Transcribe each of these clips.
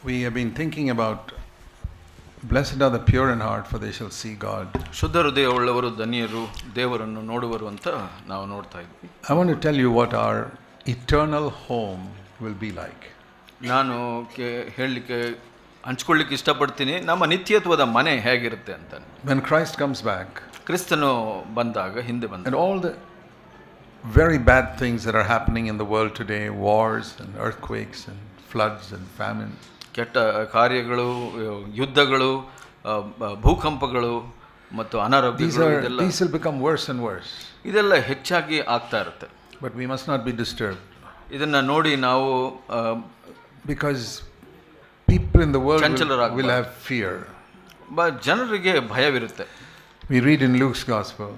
We have been thinking about blessed are the pure in heart, for they shall see God. ಶುದ್ಧ ಹೃದಯವುಳ್ಳವರು ಧನ್ಯರು, ದೇವರನ್ನು ನೋಡುವರು ಅಂತ ನಾವು ನೋಡ್ತಾ ಇದ್ವಿ. I want to tell you what our eternal home will be like. ನಾನು ಹಂಚ್ಕೊಳ್ಳಿಕ್ಕೆ ಇಷ್ಟಪಡ್ತೀನಿ ನಮ್ಮ ನಿತ್ಯತ್ವದ ಮನೆ ಹೇಗಿರುತ್ತೆ ಅಂತ. When Christ comes back, ಕ್ರಿಸ್ತನು ಬಂದಾಗ, ಹಿಂದೆ ಬಂದಾಗ, and all the very bad things that are happening in the world today, wars and earthquakes and floods and famine, ಕೆಟ್ಟ ಕಾರ್ಯಗಳು, ಯುದ್ಧಗಳು, ಭೂಕಂಪಗಳು ಮತ್ತು ಅನಾರೋಗ್ಯಗಳು, these will become worse and worse. ಇದೆಲ್ಲ ಹೆಚ್ಚಾಗಿ ಆಗ್ತಾ ಇರುತ್ತೆ. But we must not be disturbed. ಇದನ್ನ ನೋಡಿ ನಾವು because people in the world will have fear. ಜನರಿಗೆ ಭಯವಿರುತ್ತೆ. We read in Luke's gospel.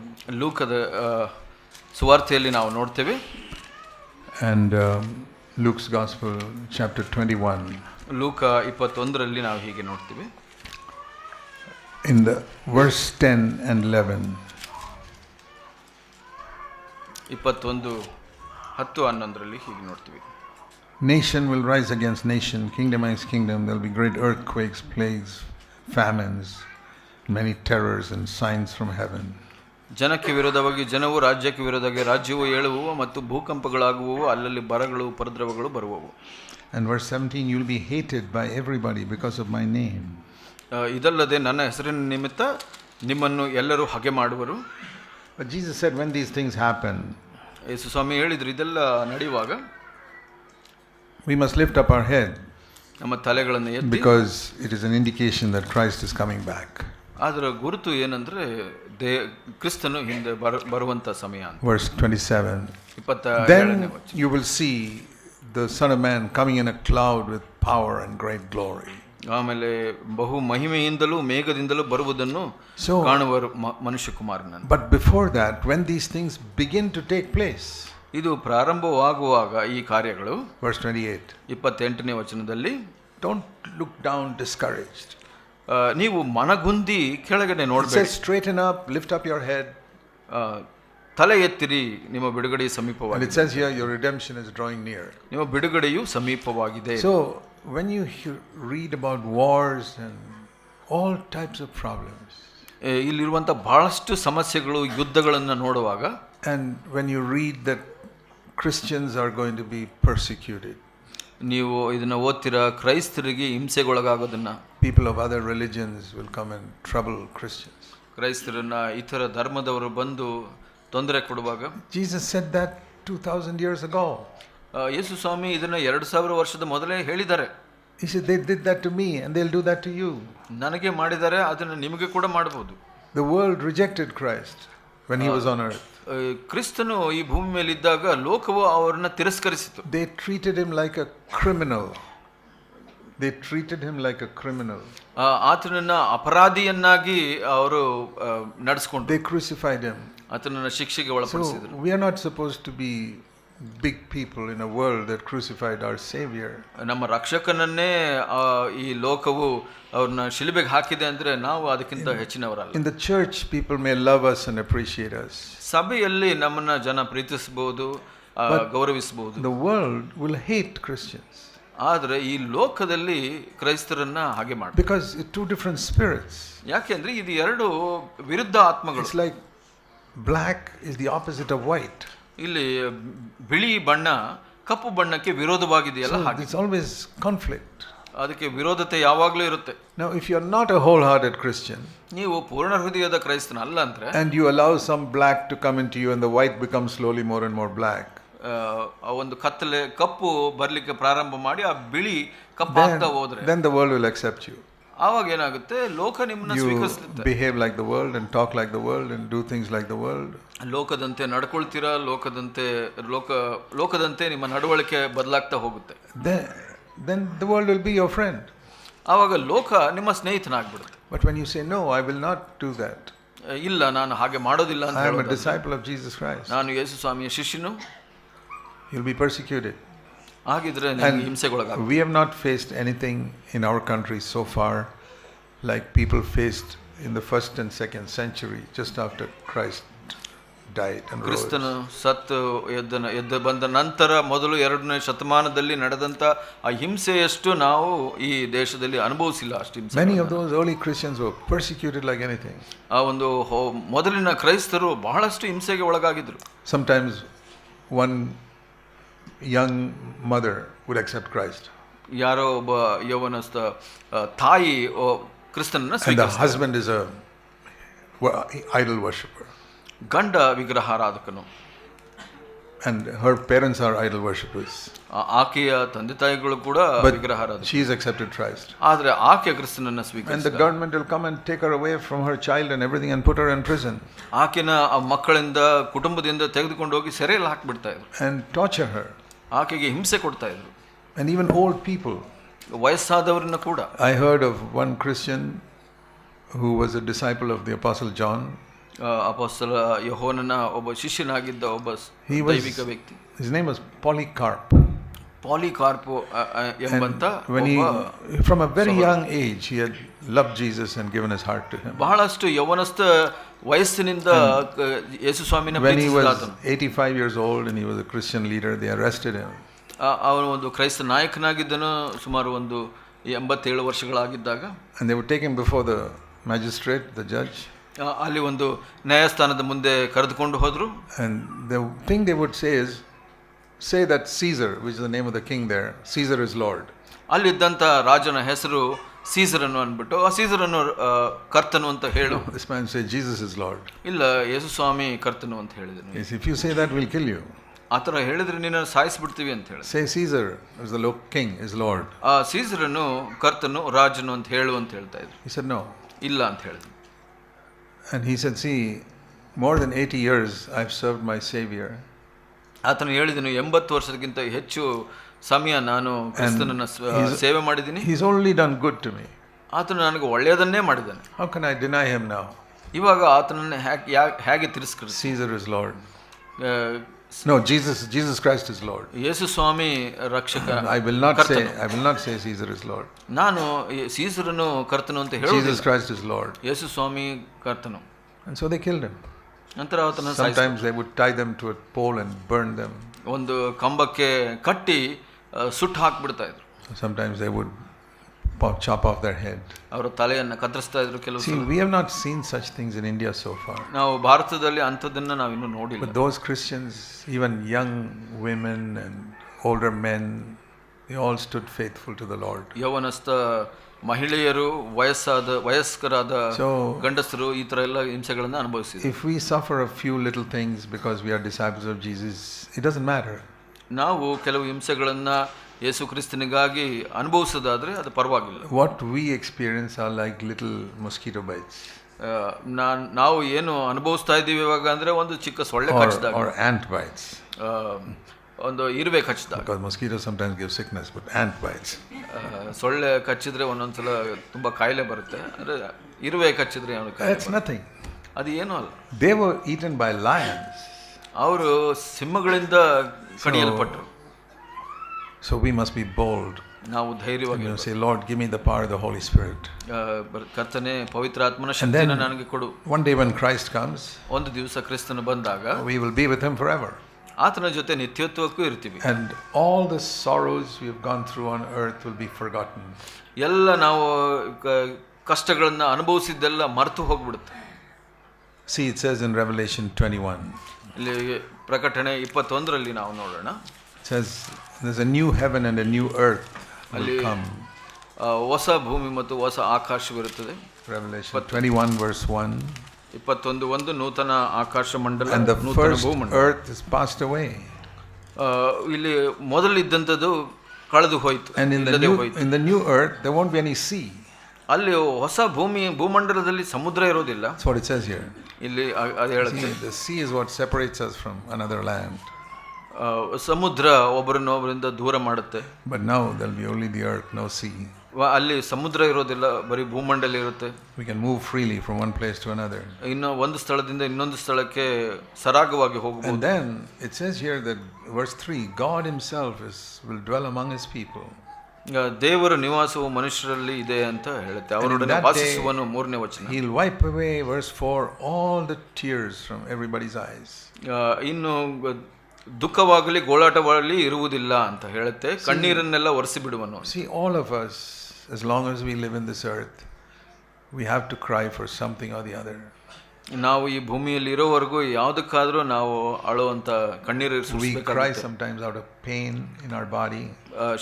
ಲೂಕದ ಸುವಾರ್ತೆಯಲ್ಲಿ ನಾವು ನೋಡ್ತೇವೆ. And Luke's gospel chapter 21. ಲೂಕ 21ರಲ್ಲಿ ನಾವು ಹೀಗೆ ನೋಡ್ತೀವಿ. In the verse 10 and 11. 21:10-11ರಲ್ಲಿ ಹೀಗೆ ನೋಡ್ತೀವಿ. Nation will rise against nation, kingdom against kingdom. There will be great earthquakes, plagues, famines, many terrors and signs from heaven. ಜನಕ್ಕೆ ವಿರೋಧವಾಗಿ ಜನವು, ರಾಜ್ಯಕ್ಕೆ ವಿರೋಧವಾಗಿ ರಾಜ್ಯವು ಏಳುವು ಮತ್ತು ಭೂಕಂಪಗಳಾಗುವವು, ಅಲ್ಲಲ್ಲಿ ಬರಗಳು, ಉಪದ್ರವಗಳು ಬರುವವು. And verse 17, you will be hated by everybody because of my name. ಇದಲ್ಲದೆ ನನ್ನ ಹೆಸರಿನ ನಿಮಿತ್ತ ನಿಮ್ಮನ್ನು ಎಲ್ಲರೂ ಹಾಗೆ ಮಾಡುವರು. But Jesus said when these things happen, ಯೇಸು ಸ್ವಾಮಿ ಹೇಳಿದ್ರು, ಇದೆಲ್ಲ ನಡೆಯುವಾಗ we must lift up our head, ನಮ್ಮ ತಲೆಗಳನ್ನು ಎತ್ತಿ, because it is an indication that Christ is coming back. ಅದರ ಗುರುತು ಏನಂದ್ರೆ ಕ್ರಿಸ್ತನು ಹಿಂದೆ ಬರುವಂತ ಸಮಯ ಅಂತ. Verse 27, 27ನೇ then ವಚನ. you will see the Son of Man coming in a cloud with power and great glory. ಆಮೇಲೆ ಬಹು ಮಹಿಮೆಯಿಂದಲೂ ಮೇಘದಿಂದಲೂ ಬರುವುದನ್ನು ಕಾಣುವರು ಮನುಷ್ಯಕುಮಾರನನ್ನು. But before that, when these things begin to take place, ಇದು ಪ್ರಾರಂಭವಾಗುವಾಗ ಈ ಕಾರ್ಯಗಳು, verse 28, 28ನೇ ವಚನದಲ್ಲಿ, don't look down discouraged. ನೀವು ಮನಗುಂದಿ ಕೆಳಗಡೆ It ನೋಡಬೇಡಿ. says straighten up, lift up your head. ತಲೆ ಎತ್ತಿರಿ, ನಿಮ್ಮ ಬಿಡುಗಡೆ And ಸಮೀಪವಾಗಿದೆ. it says here your redemption is drawing near. ನಿಮ್ಮ ಬಿಡುಗಡೆಯು ಸಮೀಪವಾಗಿದೆ. So when you read about wars and all types of problems, ಇಲ್ಲಿರುವಂಥ ಬಹಳಷ್ಟು ಸಮಸ್ಯೆಗಳು, ಯುದ್ಧಗಳನ್ನು ನೋಡುವಾಗ, and when you read that Christians are going to be persecuted, ನೀವು ಇದನ್ನು ಓದ್ತೀರಾ, ಕ್ರೈಸ್ತರಿಗೆ ಹಿಂಸೆಗೊಳಗಾಗೋದನ್ನ, people of other religions will come and trouble Christians. ಕ್ರೈಸ್ತರನ್ನ ಇತರ ಧರ್ಮದವರು ಬಂದು ತೊಂದರೆ ಕೊಡುವಾಗ, Jesus said that 2000 years ago. ಯೇಸು ಸ್ವಾಮಿ ಇದನ್ನ 2000 ವರ್ಷದ ಮೊದಲೇ ಹೇಳಿದ್ದಾರೆ. He said they did that to me and they'll do that to you. ನನಗೆ ಮಾಡಿದ್ದಾರೆ, ಅದನ್ನು ನಿಮಗೆ ಕೂಡ ಮಾಡಬಹುದು. The world rejected Christ when he was on earth. ಕ್ರಿಸ್ತನು ಈ ಭೂಮಿ ಮೇಲೆ ಇದ್ದಾಗ ಲೋಕವು ಅವರನ್ನ ತಿರಸ್ಕರಿಸಿತು. They treated him like a criminal. They treated him like a criminal. ಆತನನ್ನ ಅಪರಾಧಿಯನ್ನಾಗಿ ಅವರು ನಡೆಸಿಕೊಂಡ್ರು. They crucified him. ಆತನನ್ನ ಶಿಕ್ಷೆಗೆ ಒಳಪಡಿಸಿದರು. So we are not supposed to be big people in a world that crucified our Savior. ನಮ್ಮ ರಕ್ಷಕನನ್ನೇ ಈ ಲೋಕವು ಅವ್ರನ್ನ ಶಿಲುಬೆಗೆ ಹಾಕಿದೆ ಅಂದ್ರೆ ನಾವು ಅದಕ್ಕಿಂತ ಹೆಚ್ಚಿನವರಲ್ಲ. In the church people may love us and appreciate us. ಸಭೆಯಲ್ಲಿ ನಮ್ಮನ್ನ ಜನ ಪ್ರೀತಿಸಬಹುದು, ಗೌರವಿಸಬಹುದು. The world will hate Christians. ಆದರೆ ಈ ಲೋಕದಲ್ಲಿ ಕ್ರೈಸ್ತರನ್ನ ಹಾಗೆ ಮಾಡ್ತಾರೆ. Because it's two different spirits. ಯಾಕೆಂದ್ರೆ ಇದು ಎರಡು ವಿರುದ್ಧ ಆತ್ಮಗಳು. It's like black is the opposite of white. ಇಲ್ಲಿ ಬಿಳಿ ಬಣ್ಣ ಕಪ್ಪು ಬಣ್ಣಕ್ಕೆ ವಿರೋಧವಾಗಿದೆಯಲ್ಲ, ಹಾಗೆ it's always conflict. ಅದಕ್ಕೆ ವಿರೋಧತೆ ಯಾವಾಗಲೂ ಇರುತ್ತೆ. Now if you are not a wholehearted Christian, ನೀವು ಪೂರ್ಣ ಹೃದಯದ ಕ್ರೈಸ್ತನ ಅಲ್ಲ ಅಂದ್ರೆ, and you allow some black to come into you and the white becomes slowly more and more black, ಒಂದು ಕಪ್ಪು ಬರ್ಲಿಕ್ಕೆ ಪ್ರಾರಂಭ ಮಾಡಿ ಆ ಬಿಳಿ ಕಪ್ಪಾಗ್ತಾ ಹೋದ್ರೆ, then the world will accept you. ಆವಾಗ ಏನಾಗುತ್ತೆ, ಲೋಕ ನಿಮ್ಮನ್ನ ಸ್ವೀಕರಿಸುತ್ತೆ. You behave like the world and talk like the world and do things like the world. ಲೋಕದಂತೆ ನಡ್ಕೊಳ್ತೀರಾ, ಲೋಕದಂತೆ ನಿಮ್ಮ ನಡವಳಿಕೆ ಬದಲಾಗ್ತಾ ಹೋಗುತ್ತೆ. Then the world will be your friend. ಆವಾಗ ಲೋಕ ನಿಮ್ಮ ಸ್ನೇಹಿತನಾಗ್ಬಿಡುತ್ತೆ. But when you say no, I will not do that, ಇಲ್ಲ ನಾನು ಹಾಗೆ ಮಾಡೋದಿಲ್ಲ ಅಂತ I am a ಹೇಳೋದು, disciple of Jesus Christ, ನಾನು ಯೇಸು ಸ್ವಾಮಿಯ ಶಿಷ್ಯನು, you'll be persecuted. ಹಾಗಿದ್ರೆ ನಿಮಗೆ ಹಿಂಸೆಗೊಳಗಾಗುತ್ತೆ. We have not faced anything in our country so far like people faced in the 1st and 2nd century just after Christ died and rose. ಕ್ರಿಸ್ತನು ಸತ್ತು ಎದ್ದು ಬಂದ ನಂತರ ಮೊದಲು 2ನೇ ಶತಮಾನದಲ್ಲಿ ನಡೆದಂತ ಆ ಹಿಂಸೆಯಷ್ಟು ನಾವು ಈ ದೇಶದಲ್ಲಿ ಅನುಭವಿಸಿಲ್ಲ. ಅಷ್ಟು ಹಿಂಸೆ. Many of those early Christians were persecuted like anything. ಆ ಒಂದು ಮೊದಲಿನ ಕ್ರೈಸ್ತರು ಬಹಳಷ್ಟು ಹಿಂಸೆಗೆ ಒಳಗಾಗಿದ್ರು. Sometimes one young mother would accept Christ. ಯಾರೋ ಒಬ್ಬ ಯೌವನಸ್ಥ ತಾಯಿ ಕ್ರಿಸ್ತನನ್ನ And the ಸ್ವೀಕರಿಸ್ತಾರೆ. husband is a idol worshipper. ಗಂಡ ವಿಗ್ರಹಾರಾಧಕನು. And her parents are idol worshippers. ಆಕೆಯ ತಂದೆ ತಾಯಿಗಳು ಕೂಡ ವಿಗ್ರಹಾರಾಧಕ. She has accepted Christ. ಆದ್ರೆ ಆಕೆ ಕ್ರಿಸ್ತನನ್ನ And the ಸ್ವೀಕರಿಸಿದ. government will come and take her away from her child and everything and put her in prison. ಆಕೆನ ಮಕ್ಕಳಿಂದ ಕುಟುಂಬದಿಂದ ತೆಗೆದುಕೊಂಡು ಹೋಗಿ ಸೆರೆಯಲ್ಲಿ ಹಾಕ್ಬಿಡ್ತಾ ಇದ್ರು. And torture her. ಆಕೆಗೆ ಹಿಂಸೆ ಕೊಡ್ತಾ ಇದ್ರು. And even old people. ವಯಸ್ಸಾದವರನ್ನ ಕೂಡ. I heard of one Christian who was a disciple of the Apostle John. ಅಪೊಸ್ತಲ ಯೋಹಾನನ ಒಬ್ಬ ಶಿಷ್ಯನಾಗಿದ್ದ ಒಬ್ಬ ದೈವಿಕ ವ್ಯಕ್ತಿ. His name was Polycarp. ಪಾಲಿಕಾರ್ಪ್ ಎಂಬಂತ from a very young age he had loved Jesus and given his heart to him. ಬಹಳಷ್ಟು ಯೌವನಸ್ಥ ವಯಸ್ಸಿನಿಂದ ಯೇಸು ಸ್ವಾಮಿನ when he was ಪ್ರೀತಿಸಿದ. 85 years old and he was a Christian leader, they arrested him. ಅವನು ಒಂದು ಕ್ರೈಸ್ತ ನಾಯಕನಾಗಿದ್ದನು. ಸುಮಾರು ಒಂದು 87 ವರ್ಷಗಳಾಗಿದ್ದಾಗ And they would take him before the magistrate, the judge. ಅಲ್ಲಿ ಒಂದು ನ್ಯಾಯಸ್ಥಾನದ ಮುಂದೆ ಕರೆದುಕೊಂಡು ಹೋದ್ರು. And the thing they would say is, say that Caesar, which is the name of the king there, Caesar is Lord. ಅಲ್ಲಿದ್ದಂಥ ರಾಜನ ಹೆಸರು ಸೀಸರನ್ನು ಅಂದ್ಬಿಟ್ಟು ಆ ಸೀಸರನ್ನು ಕರ್ತನು ಅಂತ ಹೇಳು. This man said Jesus is Lord. ಇಲ್ಲ, ಯೇಸು ಸ್ವಾಮಿ ಕರ್ತನು ಅಂತ ಹೇಳಿದನು. Yes, if you say that, we'll kill you. ಆ ಥರ ಹೇಳಿದ್ರೆ ನಿನ್ನ ಸಾಯಿಸ್ಬಿಡ್ತೀವಿ ಅಂತ ಹೇಳಿ. Say Caesar is the king is Lord. ಆ ಸೀಸರನ್ನು ಕರ್ತನು ರಾಜನು ಅಂತ ಹೇಳು ಅಂತ ಹೇಳ್ತಾ ಇದ್ರು. He said no. ಇಲ್ಲ ಅಂತ ಹೇಳಿದ್ರು. And he said, see, more than 80 years I've served my Savior. ಆತನು ಹೇಳಿದನು 80 ವರ್ಷಕ್ಕಿಂತ ಹೆಚ್ಚು ಸಮಯ ನಾನು ಕ್ರಿಸ್ತನನ್ನ ಸೇವೆ ಮಾಡಿದ್ದೀನಿ. He's only done good to me. ಆತನು ನನಗೆ ಒಳ್ಳೆಯದನ್ನೇ ಮಾಡಿದ್ದಾನೆ. How can I deny him now? ಇವಾಗ ಆತನನ್ನು ಹೇಗೆ ತಿರಸ್ಕರಿಸಿ? Caesar is Lord. No, Jesus Christ is Lord. ಯೇಸು ಸ್ವಾಮಿ ರಕ್ಷಕ. I will not say Caesar is Lord. ನಾನು ಸೀಸರನು ಕರ್ತನು ಅಂತ ಹೇಳುವುದಿಲ್ಲ. Jesus Christ is Lord. ಯೇಸು ಸ್ವಾಮಿ ಕರ್ತನು. And so they killed him. ನಂತರ ಆತನ Sometimes they would tie them to a pole and burn them. ಒಂದು ಕಂಬಕ್ಕೆ ಕಟ್ಟಿ ಸುಟ್ಟು ಹಾಕ್ಬಿಡ್ತಾ ಇದ್ರು. Sometimes they would chop off their head. ಅವರ ತಲೆಯನ್ನು ಕತ್ತರಿಸ್ತಾ ಇದ್ರು ಕೆಲವು. See, we have not seen such things in India so far. ನಾವು ಭಾರತದಲ್ಲಿ ಅಂಥದ್ದನ್ನು ನಾವು ಇನ್ನೂ ನೋಡಿಲ್ಲ. But those Christians, even young women and older men, they all stood faithful to the Lord. ಯೌವನಸ್ಥ ಮಹಿಳೆಯರು, ವಯಸ್ಕರಾದ ಗಂಡಸರು ಈ ಥರ ಎಲ್ಲ ಹಿಂಸೆಗಳನ್ನು ಅನುಭವಿಸಿದ್ರು. If we suffer a few little things because we are disciples of Jesus, it doesn't matter. ನಾವು ಕೆಲವು ಹಿಂಸೆಗಳನ್ನು ಯೇಸು ಕ್ರಿಸ್ತನಿಗಾಗಿ ಅನುಭವಿಸೋದಾದ್ರೆ ಅದು ಪರವಾಗಿಲ್ಲ. What we experience are like little mosquito bites. ನಾವು ಏನು ಅನುಭವಿಸ್ತಾ ಇದ್ದೀವಿ ಇವಾಗ ಅಂದ್ರೆ ಒಂದು ಚಿಕ್ಕ ಸೊಳ್ಳೆ ಕಚ್ಚಿದಾಗ, or ant bites. ಒಂದು ಇರುವೆ ಕಚ್ಚಿದಾಗ. Because mosquitoes sometimes give sickness, but ant bites. ಸೊಳ್ಳೆ ಕಚ್ಚಿದ್ರೆ ಒಂದೊಂದ್ಸಲ ತುಂಬಾ ಕಾಯಿಲೆ ಬರುತ್ತೆ. ಅಂದ್ರೆ ಇರುವೆ ಕಚ್ಚಿದ್ರೆ ಅವನು ಕಾಯಿಲೆ. That's nothing. ಅದು ಏನೂ ಅಲ್ಲ. They were eaten by lions. ಅವರು ಸಿಂಹಗಳಿಂದ ಕಡಿಯಲ್ಪಟ್ಟರು. So we must be bold. ನಾವು ಧೈರ್ಯವಾಗಿ say, Lord, give me the power of the Holy Spirit. ಕರ್ತನೇ ಪವಿತ್ರಾತ್ಮನ ಶಕ್ತಿಯನ್ನು ನನಗೆ ಕೊಡು. One day when Christ comes, ಒಂದು ದಿವಸ ಕ್ರಿಸ್ತನು ಬಂದಾಗ we will be with him forever. ಆತನ ಜೊತೆ ನಿತ್ಯತ್ವಕ್ಕೂ ಇರ್ತೀವಿ. And all the sorrows we have gone through on earth will be forgotten. ಎಲ್ಲ ನಾವು ಕಷ್ಟಗಳನ್ನು ಅನುಭವಿಸಿದ್ದೆಲ್ಲ ಮರೆತು ಹೋಗ್ಬಿಡುತ್ತೆ. See, it says in Revelation 21. ಇಲ್ಲಿ ಪ್ರಕಟಣೆ 21ರಲ್ಲಿ ನಾವು ನೋಡೋಣ. It says there's a new heaven and a new earth will come. ಹೊಸ ಭೂಮಿ ಮತ್ತು ಹೊಸ ಆಕಾಶವಿರುತ್ತದೆ. Revelation 21 verse 1. 21 ನೂತನ ಆಕಾಶ ಮಂಡಲ, and the first earth is passed away. ಇಲ್ಲಿ ಮೊದಲಿದ್ದಂಥದ್ದು ಕಳೆದು ಹೋಯಿತು. And in the new earth there won't be any sea. ಅಲ್ಲಿ ಹೊಸ ಭೂಮಂಡಲದಲ್ಲಿ ಸಮುದ್ರ ಇರೋದಿಲ್ಲ. That's what it says here. ಇಲ್ಲಿ ಅದು ಹೇಳುತ್ತೆ. The sea is what separates us from another land. ಸಮುದ್ರ ಒಬ್ಬರನ್ನೊಬ್ಬರಿಂದ ದೂರ ಮಾಡುತ್ತೆ. But now there will be only the earth, no sea. ಅಲ್ಲಿ ಸಮುದ್ರ ಇರೋದಿಲ್ಲ, ಬರೀ ಭೂಮಂಡಲ ಇರುತ್ತೆ. We can move freely from one place to another. ಇನ್ನು ಒಂದು ಸ್ಥಳದಿಂದ ಇನ್ನೊಂದು ಸ್ಥಳಕ್ಕೆ ಸರಾಗವಾಗಿ ಹೋಗಬಹುದು. And then it says here that verse 3, God himself will dwell among his people. ದೇವರ ನಿವಾಸವು ಮನುಷ್ಯರಲ್ಲಿ ಇದೆ ಅಂತ ಹೇಳುತ್ತೆ, ಅವರೊಡನೆ ವಾಸಿಸುವನು. 3ನೇ ವಚನ. He'll wipe away, verse 4, all the tears from everybody's eyes. ಇನ್ನು ದುಃಖವಾಗಲಿ ಗೋಳಾಟವಾಗಲಿ ಇರುವುದಿಲ್ಲ ಅಂತ ಹೇಳುತ್ತೆ, ಕಣ್ಣೀರನ್ನೆಲ್ಲ ಒರೆಸಿ ಬಿಡುವನು. See, all of us, as long as we live in this earth, we have to cry for something or the other. ನಾವು ಈ ಭೂಮಿಯಲ್ಲಿ ಇರೋವರೆಗೂ ಯಾವುದಕ್ಕಾದ್ರೂ ನಾವು ಅಳುವಂತ ಕಣ್ಣೀರು ಸುರಿಸಬೇಕಾಗುತ್ತೆ. We cry sometimes out of pain in our body.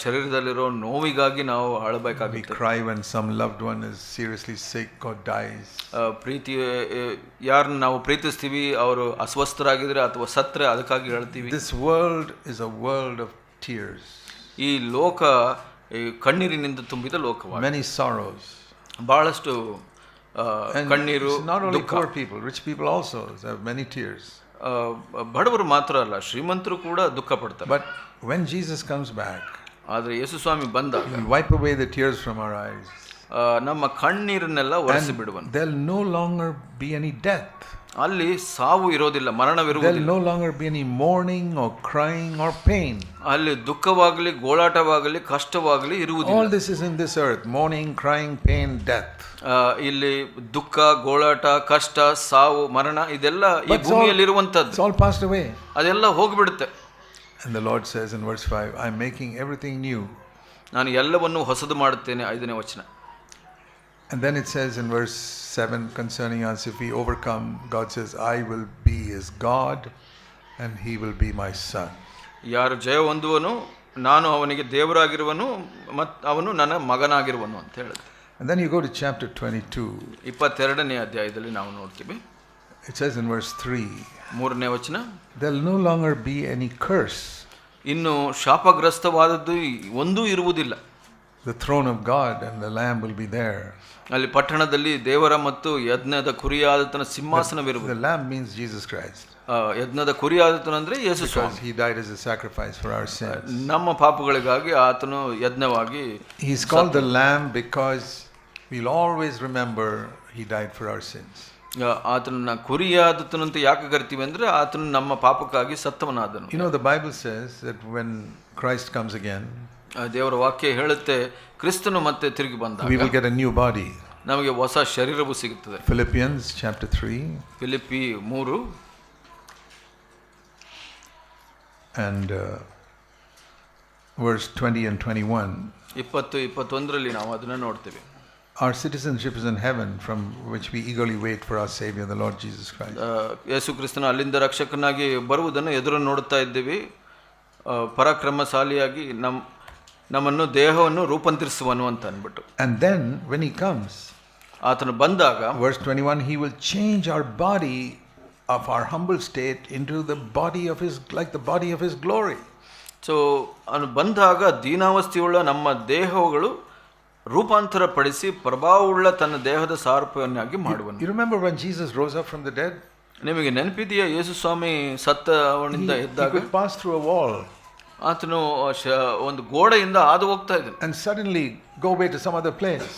ಶರೀರದಲ್ಲಿರೋ ನೋವಿಗಾಗಿ ನಾವು ಅಳಬೇಕಾಗುತ್ತೆ. We cry when some loved one is seriously sick or dies. ಪ್ರೀತಿ ಯಾರನ್ನ ನಾವು ಪ್ರೀತಿಸ್ತೀವಿ ಅವರು ಅಸ್ವಸ್ಥರಾಗಿದ್ರೆ ಅಥವಾ ಸತ್ರೆ ಅದಕ್ಕಾಗಿ ಅಳ್ತೀವಿ. This world is a world of tears. ಈ ಲೋಕ ಕಣ್ಣೀರಿನಿಂದ ತುಂಬಿದ ಲೋಕವಾಗಿದೆ. Many sorrows. ಬಹಳಷ್ಟು ಕಣ್ಣೀರು. Not only poor people, rich people also have many tears. ಬಡವರು ಮಾತ್ರ ಅಲ್ಲ, ಶ್ರೀಮಂತರು ಕೂಡ ದುಃಖ ಪಡ್ತಾರೆ. But when Jesus comes back, ಆದರೆ ಯೇಸು ಸ್ವಾಮಿ ಬಂದಾಗ He will wipe away the tears from our eyes. ನಮ್ಮ ಕಣ್ಣೀರನ್ನೆಲ್ಲ ಒರೆಸಿ ಬಿಡುವನು. There'll no longer be any death. ಅಲ್ಲಿ ಸಾವು ಇರೋದಿಲ್ಲ, ಮರಣವಿರುವುದಿಲ್ಲ. There'll no longer be any mourning or crying or pain. ಅಲ್ಲಿ ದುಃಖವಾಗಲಿ ಗೋಳಾಟವಾಗಲಿ ಕಷ್ಟವಾಗಲಿ ಇರುವುದಿಲ್ಲ. All this is in this earth: mourning, crying, pain, death. ಇಲ್ಲಿ ದುಃಖ, ಗೋಳಾಟ, ಕಷ್ಟ, ಸಾವು, ಮರಣ ಇದೆಲ್ಲ ಈ ಭೂಮಿಯಲ್ಲಿ ಇರುವಂತದ್ದು. It's all passed away. ಅದೆಲ್ಲ ಹೋಗ್ಬಿಡುತ್ತೆ. And the Lord says in verse 5, I'm making everything new. ನಾನು ಎಲ್ಲವನ್ನೂ ಹೊಸದು ಮಾಡುತ್ತೇನೆ. 5ನೇ ವಚನ. And then it says in verse 7 concerning us, if we overcome, God says, I will be his God and he will be my son. ಯಾರು ಜಯ ಹೊಂದುವನು ನಾನು ಅವನಿಗೆ ದೇವರಾಗಿರುವನು ಮತ್ತು ಅವನು ನನ್ನ ಮಗನಾಗಿರುವನು ಅಂತ ಹೇಳುತ್ತೆ. And then you go to chapter 22. 22ನೇ ಅಧ್ಯಾಯದಲ್ಲಿ ನಾವು ನೋಡ್ತೀವಿ. It says in verse 3, 3ನೇ ವಚನ, there'll no longer be any curse. ಇನ್ನು ಶಾಪಗ್ರಸ್ತವಾದದ್ದು ಒಂದೂ ಇರುವುದಿಲ್ಲ. The throne of God and the lamb will be there. ಅಲ್ಲಿ ಪಟ್ಟಣದಲ್ಲಿ ದೇವರ ಮತ್ತು ಯಜ್ಞದ ಕುರಿಯಾದತನ ಸಿಂಹಾಸನವಿರುವುದು. The lamb means Jesus Christ. ಯಜ್ಞದ ಕುರಿಯಾದತನ ಅಂದ್ರೆ ಯೇಸು ಸ್ವಾಮಿ. He died as a sacrifice for our sins. ನಮ್ಮ ಪಾಪಗಳಿಗಾಗಿ ಆತನು ಯಜ್ಞವಾಗಿ. He is called the lamb because we'll always remember he died for our sins. ಆತನ ಕುರಿಯಾದತನು ಅಂತ ಯಾಕೆ ಕರಿತೀವಿ ಅಂದ್ರೆ ಆತನು ನಮ್ಮ ಪಾಪಕ್ಕಾಗಿ ಸತ್ತವನಾದನು. You know, the Bible says that when Christ comes again, ದೇವರ ವಾಕ್ಯ ಹೇಳುತ್ತೆ ಕ್ರಿಸ್ತನು ಮತ್ತೆ ತಿರುಗಿ ಬಂದಾಗ we will get a new body. ನಮಗೆ ಹೊಸ ಶರೀರವು ಸಿಗುತ್ತದೆ. Philippians chapter 3. Philippi 3 and verse 20 and 21. 20-21ರಲ್ಲಿ ನಾವು ಅದನ್ನ ನೋಡ್ತೇವೆ. Our citizenship is in heaven, from which we eagerly wait for our Savior, the Lord Jesus Christ. ಯೇಸು ಕ್ರಿಸ್ತನ ಅಲ್ಲಿಂದ ರಕ್ಷಕನಾಗಿ ಬರುವುದನ್ನು ಎದುರು ನೋಡುತ್ತಾ ಇದ್ದೇವೆ. ಪರಾಕ್ರಮಶಾಲಿಯಾಗಿ ನಮ್ಮನ್ನು ದೇಹವನ್ನು ರೂಪಾಂತರಿಸುವನು ಅಂತ ಅಂದ್ಬಿಟ್ಟು. And then when he comes, ಆತನು ಬಂದಾಗ verse 21, he will change our body of our humble state into the body of his, like the body of his glory. So ಅವನು ಬಂದಾಗ ದೀನಾವಸ್ಥೆಯುಳ್ಳ ನಮ್ಮ ದೇಹಗಳು ರೂಪಾಂತರ ಪಡಿಸಿ ಪ್ರಭಾವವುಳ್ಳ ತನ್ನ ದೇಹದ ಸಾರೂಪ್ಯವನ್ನಾಗಿ ಮಾಡುವನು. You remember when Jesus rose up from the dead? ನಿಮಗೆ ನೆನಪಿದೆಯಾ ಯೇಸು ಸ್ವಾಮಿ ಸತ್ತವನಿಂದ ಎದ್ದಾಗ? He could pass through a wall. ಆತನು ಒಂದು ಗೋಡೆಯಿಂದ ಹಾದು ಹೋಗ್ತಾ ಇದ್ದಾನೆ. And suddenly go away to some other place.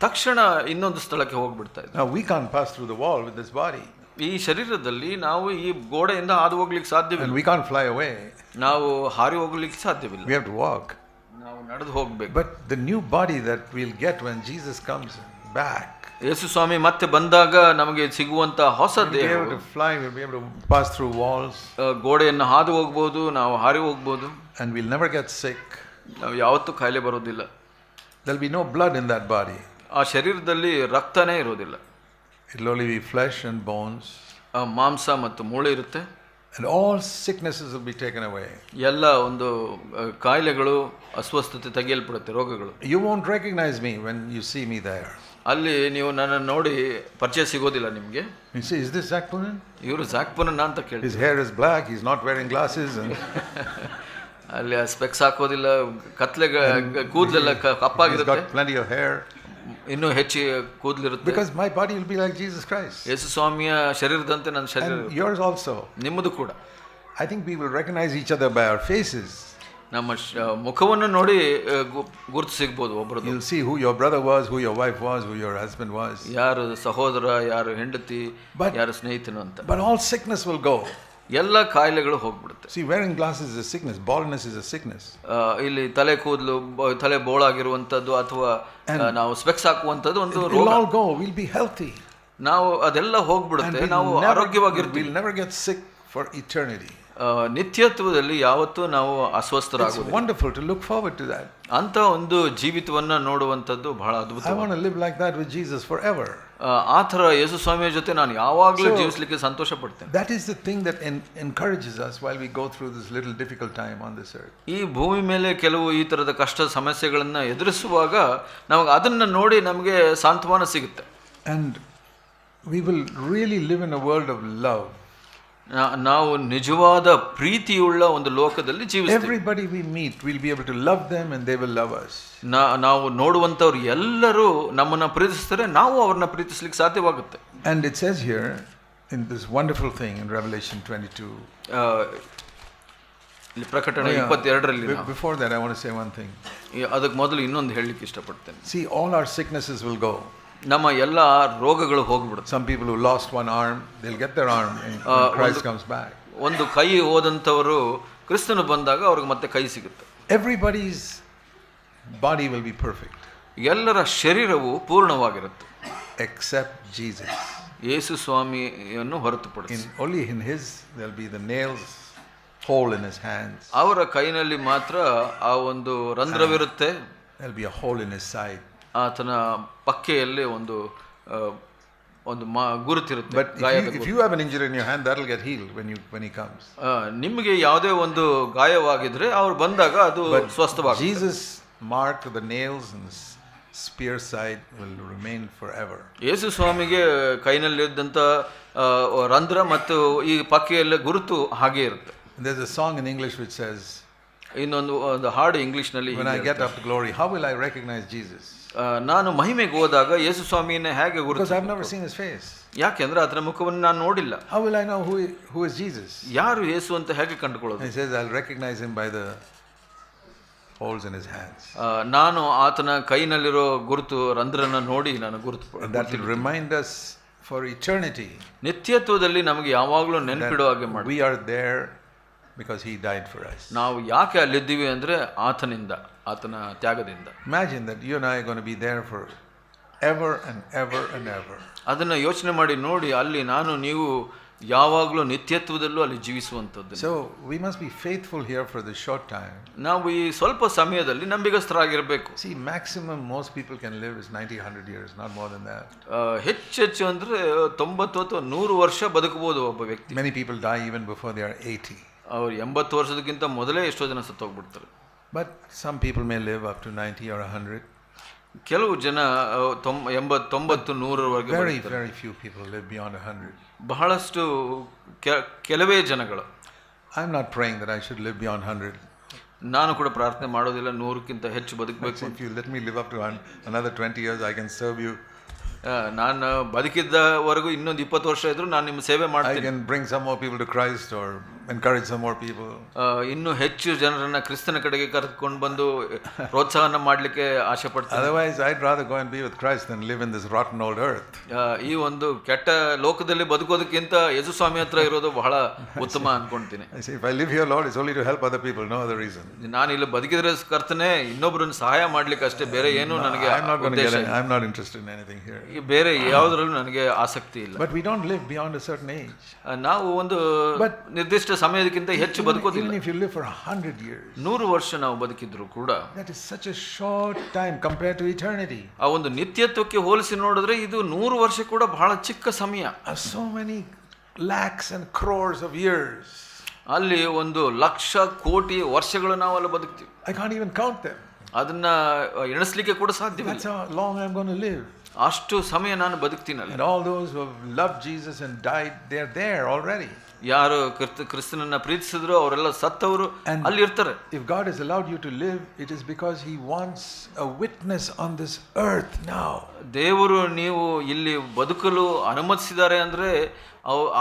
ತಕ್ಷಣ ಇನ್ನೊಂದು ಸ್ಥಳಕ್ಕೆ ಹೋಗ್ಬಿಡ್ತಾ ಇದ್ದಾನೆ. Now we can't pass through the wall with this body. ಈ ಶರೀರದಲ್ಲಿ ನಾವು ಈ ಗೋಡೆಯಿಂದ ಹಾದು ಹೋಗ್ಲಿಕ್ಕೆ ಸಾಧ್ಯವಿಲ್ಲ. And we can't fly away. ನಾವು ಹಾರಿ ಹೋಗ್ಲಿಕ್ಕೆ ಸಾಧ್ಯವಿಲ್ಲ. We have to walk. ನಾವು ನಡೆದು ಹೋಗ್ಬೇಕು. But the new body that we'll get when Jesus comes back, ಯೇಸು ಸ್ವಾಮಿ ಮತ್ತೆ ಬಂದಾಗ ನಮಗೆ ಸಿಗುವಂತ ಹೊಸ ದೇಹ, we'll be able to fly, we'll be able to pass through walls, ಗೋಡೆಯನ್ನು ಹಾದು ಹೋಗ್ಬೋದು, ನಾವು ಹಾರಿ ಹೋಗ್ಬೋದು. and we'll never get sick. ನಾವು ಯಾವತ್ತೂ ಕಾಯಿಲೆ ಬರೋದಿಲ್ಲ. There'll be no blood in that body. ಆ ಶರೀರದಲ್ಲಿ ರಕ್ತನೇ ಇರೋದಿಲ್ಲ. It'll only be flesh and bones. ಮಾಂಸ ಮತ್ತು ಮೂಳೆ ಇರುತ್ತೆ. And all sicknesses will be taken away. ಎಲ್ಲ ಒಂದು ಕಾಯಿಲೆಗಳು ಅಸ್ವಸ್ಥತೆ ತೆಗೆಯಲ್ಪಡುತ್ತೆ, ರೋಗಗಳು. You won't recognize me when you see me there. ಅಲ್ಲಿ ನೀವು ನನ್ನನ್ನು ನೋಡಿ ಪರಿಚಯ ಸಿಗೋದಿಲ್ಲ ನಿಮಗೆ. You see, is this Zach Punan? ಇವರು ಜಾಕ್ ಪುನನ್ ಅಂತ ಕೇಳಿ. His hair is black, he's not wearing glasses, and ಅಲ್ಲಿ ಸ್ಪೆಕ್ಸ್ ಹಾಕೋದಿಲ್ಲ, ಕತ್ಲೆ ಕೂದಲೆಲ್ಲ ಕಪ್ಪಾಗಿರುತ್ತೆ. he's got plenty of hair. ಇನ್ನೂ ಹೆಚ್ಚು ಕೂದಲಿರುತ್ತೆ. Because my body will be like Jesus Christ. ಯೇಸು ಸ್ವಾಮಿಯ ಶರೀರದಂತೆ ನನ್ನ ಶರೀರ. And yours also. ನಿಮ್ಮದು ಕೂಡ. I think we will recognize each other by our faces. ನಮ್ಮ ಮುಖವನ್ನು ನೋಡಿ ಗುರುತು ಸಿಗ್ಬೋದು ಒಬ್ಬರದ್ದು. You'll see who your brother was, who your wife was, who your husband was. ಯಾರು ಸಹೋದರ, ಯಾರು ಹೆಂಡತಿ, ಯಾರು ಸ್ನೇಹಿತನು ಅಂತ. But all sickness will go. ಎಲ್ಲ ಕಾಯಿಲೆಗಳು ಹೋಗ್ಬಿಡುತ್ತೆ. See, wearing glasses is a sickness. Baldness is a sickness. ಇಲ್ಲಿ ತಲೆ ಕೂದಲು ತಲೆ ಬೋಳಾಗಿರುವಂತದ್ದು ಅಥವಾ ನಾವು ಸ್ಪೆಕ್ಸ್ ಹಾಕುವಂತದ್ದು ಒಂದು It'll ರೋಗ. all go. We'll be healthy. ನಾವು ಅದೆಲ್ಲ ಹೋಗ್ಬಿಡುತ್ತೆ, ನಾವು ಆರೋಗ್ಯವಾಗಿರ್ತೀವಿ. We'll never get sick for eternity. ನಿತ್ಯತ್ವದಲ್ಲಿ ಯಾವತ್ತೂ ನಾವು ಅಸ್ವಸ್ಥರಾಗುವುದಿಲ್ಲ. It's wonderful to look forward to that. ಅಂತ ಒಂದು ಜೀವಿತವನ್ನ ನೋಡುವಂತದ್ದು ಬಹಳ ಅದ್ಭುತ. I want to live like that with Jesus forever. ಆ ಥರ ಯೇಸು ಸ್ವಾಮಿಯ ಜೊತೆ ನಾನು ಯಾವಾಗಲೂ ಜೀವಿಸಲಿಕ್ಕೆ ಸಂತೋಷ ಪಡ್ತೇನೆ. That is the thing that encourages us while we go through this little difficult time on this earth. ಈ ಭೂಮಿ ಮೇಲೆ ಕೆಲವು ಈ ತರದ ಕಷ್ಟ ಸಮಸ್ಯೆಗಳನ್ನ ಎದುರಿಸುವಾಗ ನಮಗೆ ಅದನ್ನ ನೋಡಿ ನಮಗೆ ಸಾಂತ್ವನ ಸಿಗುತ್ತೆ. And we will really live in a world of love. ನಾವು ನಿಜವಾದ ಪ್ರೀತಿಯುಳ್ಳ ಒಂದು ಲೋಕದಲ್ಲಿ ಜೀವಿಸ್ತೇವೆ. Everybody we meet, we'll be able to love them and they will love us. ನಾವು ನೋಡುವಂತವ್ರು ಎಲ್ಲರೂ ನಮ್ಮನ್ನ ಪ್ರೀತಿಸ್ತಾರೆ, ನಾವು ಅವ್ರನ್ನ ಪ್ರೀತಿಸ್ಲಿಕ್ಕೆ ಸಾಧ್ಯವಾಗುತ್ತೆ. And it says here in this wonderful thing in Revelation 22. ಇಲ್ಲಿ ಪ್ರಕಟಣೆ 22ರಲ್ಲಿ. Before that I want to say one thing. ಅದಕ್ಕೆ ಮೊದಲು ಇನ್ನೊಂದು ಹೇಳಲಿಕ್ಕೆ ಇಷ್ಟಪಡ್ತೇನೆ. See, all our sicknesses will go. ನಮ್ಮ ಎಲ್ಲ ರೋಗಗಳು ಹೋಗ್ಬಿಡುತ್ತೆ. Some people who lost one arm, they'll get their arm when Christ comes back. ಒಂದು ಕೈ ಹೋದಂತವರು ಕ್ರಿಸ್ತನು ಬಂದಾಗ ಅವ್ರಿಗೆ ಮತ್ತೆ ಕೈ ಸಿಗುತ್ತೆ. Everybody's body will be perfect. ಎಲ್ಲರ ಶರೀರವು ಪೂರ್ಣವಾಗಿರುತ್ತೆ except Jesus. ಯೇಸು ಸ್ವಾಮಿಯನ್ನು ಹೊರತುಪಡಿಸಿ. Only in his there'll be the nails hole in his hands. ಅವರ ಕೈನಲ್ಲಿ ಮಾತ್ರ ಆ ಒಂದು ರಂಧ್ರವಿರುತ್ತೆ. There'll be a hole in his side. ಆತನ ಪಕ್ಕೆಯಲ್ಲಿ ಒಂದು ಗುರುತಿರುತ್ತೆ. But if you have an injury in your hand, that'll get healed when he comes. ನಿಮಗೆ ಯಾವುದೇ ಒಂದು ಗಾಯವಾಗಿದ್ರೆ ಅವ್ರು ಬಂದಾಗ ಅದು ಸ್ವಸ್ಥವಾಗುತ್ತೆ. Jesus mark the nails and spear side will remain forever. ಯೇಸು ಸ್ವಾಮಿಗೆ ಕೈನಲ್ಲಿದ್ದಂತ ರಂಧ್ರ ಮತ್ತು ಈ ಪಕ್ಕೆಯಲ್ಲಿ ಗುರುತು ಹಾಗೆ ಇರುತ್ತೆ. There's a song in English which says, ಇನ್ನೊಂದು ಹಾಡು ಇಂಗ್ಲಿಷ್ನಲ್ಲಿ, when I get up to glory, how will I recognize Jesus? ನಾನು ಮಹಿಮೆಗೆ ಹೋದಾಗ ಯೇಸು ಸ್ವಾಮಿಯನ್ನ ಹೇಗೆ ಗುರುತು? Because I've never seen his face. ಯಾಕೆಂದ್ರೆ ಆತನ ಮುಖವನ್ನು ನಾನು ನೋಡಿಲ್ಲ. How will I know who is Jesus? ಯಾರು ಯೇಸು ಅಂತ ಹೇಗೆ ಕಂಡುಕೊಳ್ಳೋದು? He says, I'll recognize him by the holes in his hands. ನಾನು ಆತನ ಕೈನಲ್ಲಿರೋ ಗುರುತು ರಂಧ್ರನ ನೋಡಿ ನಾನು ಗುರುತು. That will remind us for eternity. ನಿತ್ಯತ್ವದಲ್ಲಿ ನಮಗೆ ಯಾವಾಗಲೂ ನೆನಪಿಡುವ ಹಾಗೆ ಮಾಡಿ. We are there because he died for us. ನಾವು ಯಾಕೆ ಅಲ್ಲಿದ್ದೀವಿ ಅಂದ್ರೆ ಆತನಿಂದ, ಆತನ ತ್ಯಾಗದಿಂದ. Imagine that you and I are going to be there for ever and ever and ever. ಅದನ್ನ ಯೋಚನೆ ಮಾಡಿ ನೋಡಿ, ಅಲ್ಲಿ ನಾನು ನೀವು ಯಾವಾಗಲೂ ನಿತ್ಯತ್ವದಲ್ಲೂ ಅಲ್ಲಿ ಜೀವಿಸುವಂಥದ್ದು. So we must be faithful here for this short time. ನಾವು ಈ ಸ್ವಲ್ಪ ಸಮಯದಲ್ಲಿ ನಂಬಿಗಸ್ತರಾಗಿರಬೇಕು. See, maximum most people can live is 90-100 years, not more than that. ಹೆಚ್ಚು ಅಂದ್ರೆ 90 ಅಥವಾ 100 ವರ್ಷ ಬದುಕಬಹುದು ಒಬ್ಬ ವ್ಯಕ್ತಿ. Many people die even before they are 80. ಅವ್ರು 80 ವರ್ಷದಕ್ಕಿಂತ ಮೊದಲೇ ಎಷ್ಟೋ ಜನ ಸತ್ತೋಗ್ಬಿಡ್ತಾರೆ. But some people may live up to 90 or 100. ಕೆಲವು ಜನ 80, 90, 100 Very, very few people live beyond 100. ಬಹಳಷ್ಟು ಕೆಲವೇ ಜನಗಳು. I'm not praying that I should live beyond 100. ನಾನು ಕೂಡ ಪ್ರಾರ್ಥನೆ ಮಾಡೋದಿಲ್ಲ 100ಕ್ಕಿಂತ ಹೆಚ್ಚು ಬದುಕಬೇಕು. If you let me live up to another 20 years, I can serve you. ನಾನು ಬದುಕಿದ್ದವರೆಗೂ ಇನ್ನೊಂದು 20 ವರ್ಷ ಇದ್ರೂ ನಾನು ನಿಮ್ಮ ಸೇವೆ ಮಾಡ್ತೀನಿ. I can bring some more people to Christ or encourage some more people. ಇನ್ನೂ ಹೆಚ್ಚು ಜನರನ್ನ ಕ್ರಿಸ್ತನ ಕಡೆಗೆ ಕರೆದುಕೊಂಡು ಬಂದು ಪ್ರೋತ್ಸಾಹನ ಮಾಡಲಿಕ್ಕೆ ಆಸೆ ಪಡ್ತೀನಿ. Otherwise I'd rather go and be with Christ than live in this rotten old earth. ಈ ಒಂದು ಕೆಟ್ಟ ಲೋಕದಲ್ಲಿ ಬದುಕೋದಕ್ಕಿಂತ ಯೇಸು ಸ್ವಾಮಿ ಹತ್ರ ಇರೋದು ಬಹಳ ಉತ್ತಮ ಅನ್ಕೊಂತೀನಿ. I say, if I live here, Lord, it's only to help other people, no other reason. ನಾನು ಇಲ್ಲಿ ಬದುಕಿದ್ರೆ ಕರ್ತನೆ ಇನ್ನೊಬ್ಬರನ್ನು ಸಹಾಯ ಮಾಡ್ಲಿಕ್ಕೆ ಅಷ್ಟೇ, ಬೇರೆ ಏನು ನನಗೆ ಉದ್ದೇಶ ಇಲ್ಲ. I'm not interested in anything here. ಬೇರೆ ಯಾವುದರಲ್ಲೂ ನನಗೆ ಆಸಕ್ತಿ ಇಲ್ಲ. But we don't live beyond a certain age. ನಾವು ಒಂದು ನಿರ್ದಿಷ್ಟ ಸಮಯದಕ್ಕಿಂತ ಹೆಚ್ಚು ಬದುಕೋದಿಲ್ಲ. Even if you live for 100 years, 100 ವರ್ಷ ನಾವು ಬದುಕಿದ್ರು ಕೂಡ that is such a short time compared to eternity. ಆ ಒಂದು ನಿತ್ಯತ್ವಕ್ಕೆ ಹೋಲಿಸಿ ನೋಡಿದ್ರೆ ಇದು 100 ವರ್ಷ ಕೂಡ ಬಹಳ ಚಿಕ್ಕ ಸಮಯ. So many lakhs and crores of years. ಅಲ್ಲಿ ಒಂದು ಲಕ್ಷ ಕೋಟಿ ವರ್ಷಗಳು ನಾವು ಅಲ್ಲಿ ಬದುಕ್ತೀವಿ. I can't even count them. ಅದನ್ನ ಎಣಿಸ್ಲಿಕ್ಕೆ ಕೂಡ ಸಾಧ್ಯವಿಲ್ಲ. That's how long I'm going to live. ಅಷ್ಟು ಸಮಯ ನಾನು ಬದುಕ್ತೀನಲ್ಲ. And all those who have loved Jesus and died, they're there already. ಯಾರು ಕ್ರಿಸ್ತನನ್ನ ಪ್ರೀತಿಸಿದ್ರು ಅವರೆಲ್ಲ ಸತ್ತವರು ಅಲ್ಲಿ ಇರ್ತಾರೆ. If God has allowed you to live, it is because he wants a witness on this earth now. ದೇವರು ನೀವು ಇಲ್ಲಿ ಬದುಕಲು ಅನುಮತಿಸಿದ್ದಾರೆ ಅಂದ್ರೆ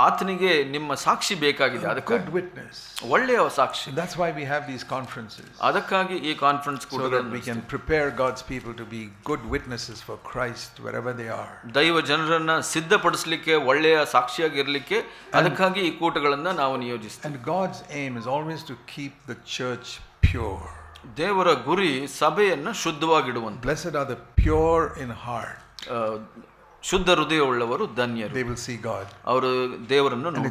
ಆತನಿಗೆ ನಿಮ್ಮ ಸಾಕ್ಷಿ ಬೇಕಾಗಿದೆ, a ಅದಕ್ಕೆ good witness. ಒಳ್ಳೆಯ ಸಾಕ್ಷಿ. And that's why we have these conferences. ಅದಕ್ಕಾಗಿ ಈ conference So that we can prepare God's people to be good witnesses for Christ wherever they are. ದೈವ ಜನರನ್ನ ಸಿದ್ಧಪಡಿಸಲಿಕ್ಕೆ, ಒಳ್ಳೆಯ ಸಾಕ್ಷಿಯಾಗಿರಲಿಕ್ಕೆ ಅದಕ್ಕಾಗಿ ಈ ಕೂಟಗಳನ್ನ ನಾವು ನಿಯೋಜಿಸ್ತೀವಿ. And God's aim is always to keep the church pure. ದೇವರ ಗುರಿ ಸಭೆಯನ್ನ ಶುದ್ಧವಾಗಿಡುವಂತ. Blessed are the pure in heart. ಶುದ್ಧ ಹೃದಯವುಳ್ಳವರು ಧನ್ಯರು, they will see God. ಅವರು ದೇವರನ್ನು ನೋಡುವರು.